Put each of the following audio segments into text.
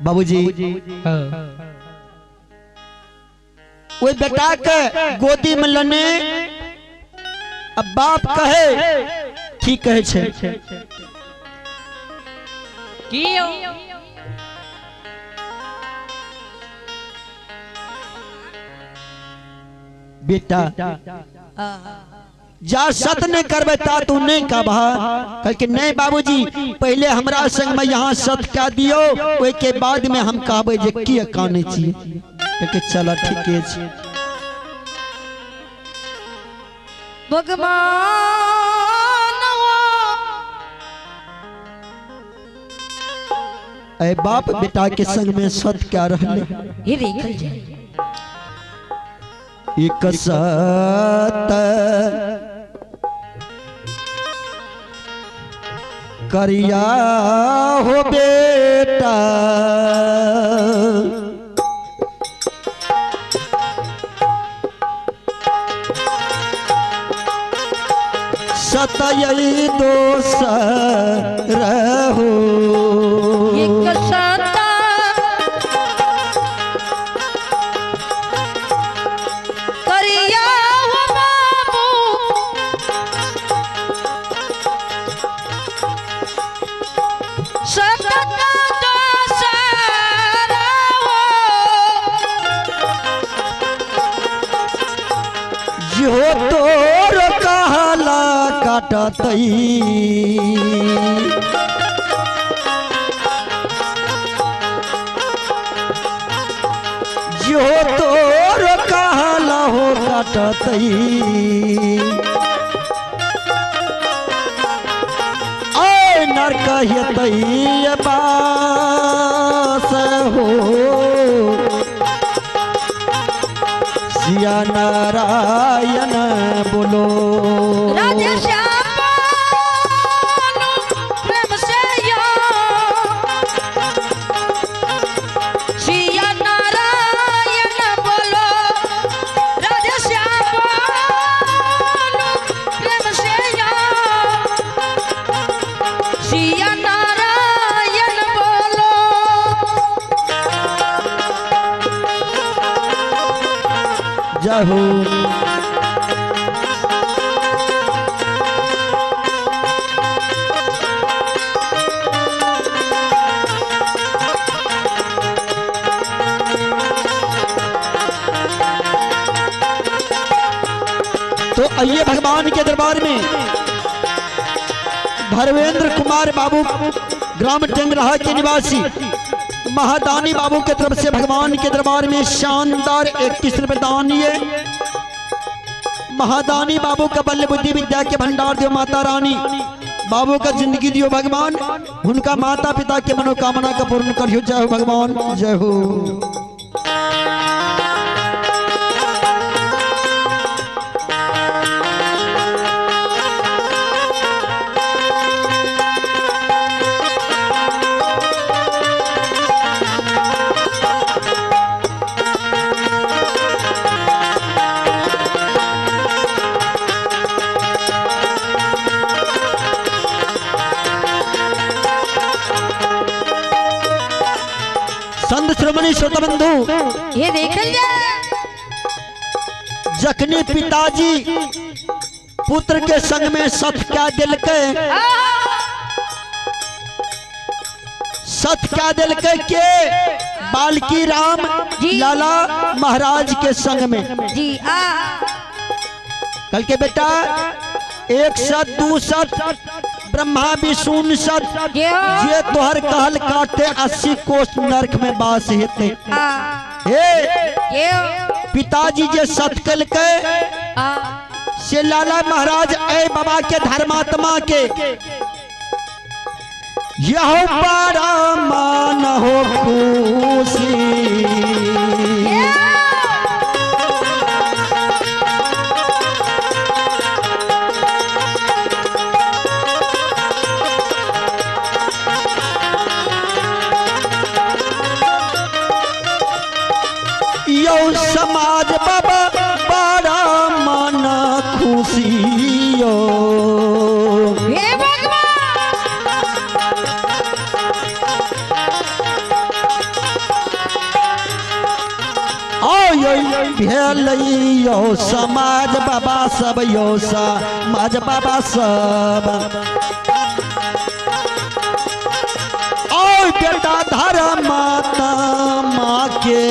बाबूजी वो बेटा के गोदी में लने अब बाप कहे ठीक कहे छे बेटा जा सत नहीं करबे ता तू नहीं कहबा कह के नहीं बाबूजी पहले हमरा संग में यहाँ सत क्या दियो ओए के बाद में हम कहबे जे की काने छी के चला ठीक है भगवान ए बाप बेटा के संग में सत क्या रहले ये देखल जाए एक सत करिया हो बेटा सतयई दोसर हो एक सता करिया हो बाबू सता का दोसर हो जो तोर कहला काटतई जो तोर कहला हो काटतई आय नर कहतई बास हो सिया नारायण बोलो राधे श्याम प्रेम से यो सिया नारायण बोलो राधे श्याम प्रेम से यो सिया नारायण बोलो जय हो तो आइए भगवान के दरबार में धर्मेंद्र कुमार बाबू ग्राम टेंगराहा के निवासी महादानी बाबू के तरफ से भगवान के दरबार में शानदार 21 रुपए दान ये महादानी बाबू का बल्ले बुद्धि विद्या के भंडार दियो माता रानी बाबू का जिंदगी दियो भगवान उनका माता पिता के मनोकामना का पूर्ण करियो जय हो भगवान जय हो संत श्रमणी श्रोता बंधु ये देखल जाए जखनी पिताजी पुत्र के संग में सत क्या दिल के बालकी राम लाला महाराज के संग में जी कल के बेटा एक सत दू सत ब्रह्मा विष्णु सत ये तोहर कहल काटे 80 कोस नरक में बास हेते हे पिताजी जे सत कल के से लाला महाराज ए बाबा के धर्मात्मा के यह पारा मान हो खुशी समाज बाबा बड़ा मन खुशियो भेल यो समाज बाबा सब यो समाज बाबा सब और बेटा धर्म माता माँ के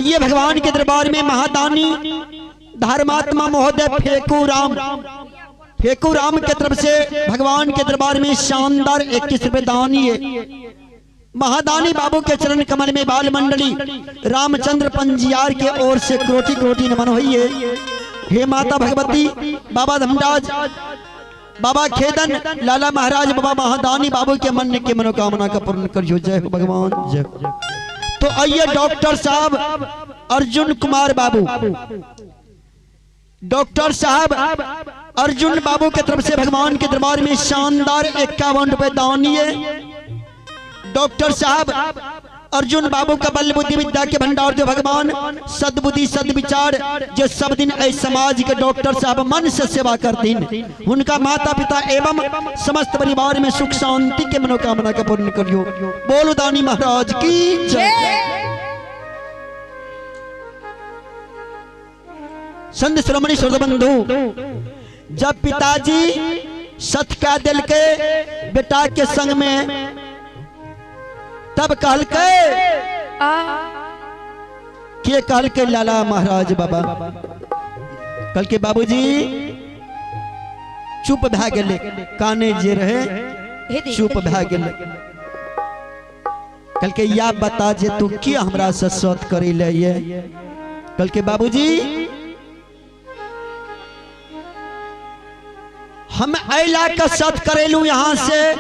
ये भगवान के दरबार में महादानी धर्मात्मा महोदय फेकू राम के तरफ से भगवान के दरबार में शानदार 21 रुपए दान है। महादानी बाबू के चरण कमल में बाल मंडली रामचंद्र पंजियार के ओर से कोटि कोटि नमन हुई है। हे माता भगवती, बाबा धमराज, बाबा खेदन, लाला महाराज, बाबा महादानी बाबू के मन के मनोकामना का पूर्ण करियो। जय हो भगवान, जय। तो आइए डॉक्टर साहब अर्जुन कुमार बाबू, डॉक्टर साहब अर्जुन बाबू के तरफ से भगवान के दरबार में शानदार 51 रुपए दानिए। डॉक्टर साहब अर्जुन बाबू का बल बुद्धि विद्या के भंडार जो भगवान सद्बुद्धि सद्विचार जो सब दिन ऐ समाज के डॉक्टर साहब मन से सेवा करते हैं, उनका माता पिता एवं समस्त परिवार में सुख शांति के मनोकामना का पूर्ण करियो। बोलो दानी महाराज की जय। संत श्रोमणी श्रोतबंधु, जब पिताजी सत का दिल के बेटा के संग में तब कहल के लाला महाराज बाबा कल के बाबूजी चुप भा गेले, काने जे रहे चुप भा गेले। कल के या बता जे तू क्या हमरा से सत करे ले ये। कल के बाबूजी हम अला का सत करेलू यहाँ से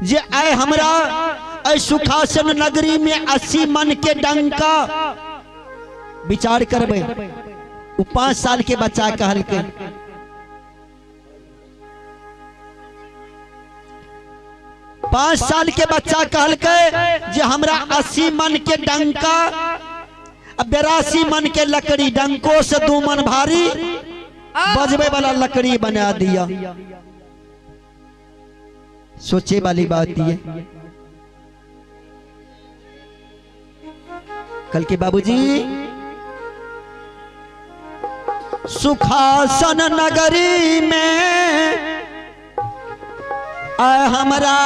जे आए हमरा ऐ सुखासन नगरी में 80 मन के डंका विचार करबे। 5 साल के बच्चा कहल के 5 साल के बच्चा कहल के जे हमरा 80 मन के डंका 82 मन के लकड़ी, डंको से 2 मन भारी बजबे वाला लकड़ी बना दिया। सोचे वाली बात ये। कल के बाबूजी सुखासन नगरी में हमरा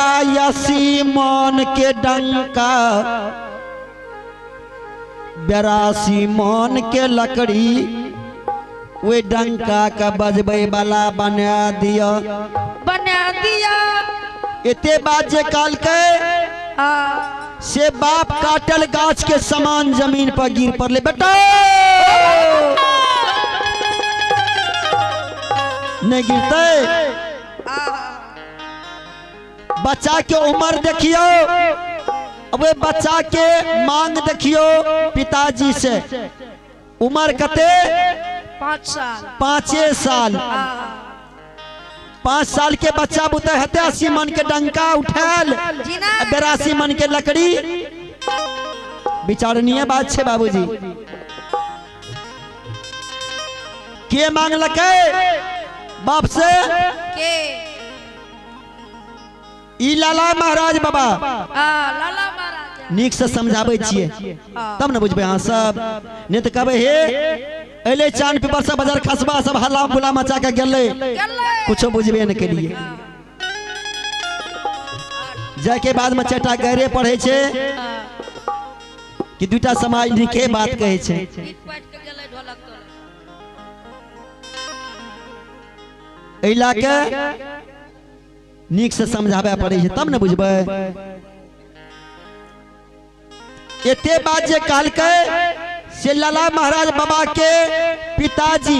80 मन के डंका 82 मन के लकड़ी वे डंका का बजबे वाला बना दिया। इते बात जे काल के से बाप काटल गाछ के समान जमीन पर गिर पड़ले। बेटा नहीं गिरते। बच्चा के उम्र देखियो, अब बच्चा के मांग देखियो पिताजी से, उम्र कते 5 साल 5 साल। 5 साल के बच्चा बुते हते 80 मन के डंका उठाल 82 मन के लकड़ी विचारणीय बात है बाबूजी। के मांगलक बाप से के ई लाला महाराज बाबा लाला महाराज नीक से समझावे छिए तब न बुझबे हाँ सब। नहीं तो कहबे हे अले चांद पेपर से बाजार खसबा सब हल्ला बुला मचा के गेले कुछ बुझबे न केलिए। जाके बाद में चटा गहरे पढ़े छे कि दूटा समाज निके बात कहे छे। एला के नीक से समझावे पड़े छे तब न बुझबे। एते बात जे कहल के से लाला महाराज बाबा के पिताजी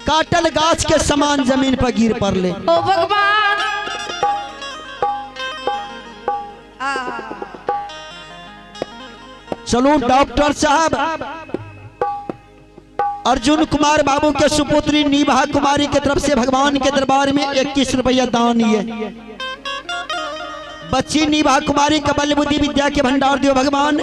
काटल गाछ के समान जमीन पर गिर पड़ले। ओ भगवान चलो डॉक्टर साहब अर्जुन कुमार बाबू के सुपुत्री नीभा कुमारी के तरफ से भगवान के दरबार में 21 रुपया दान है। बच्ची नीभा कुमारी का बल बुद्धि विद्या के भंडार दियो भगवान।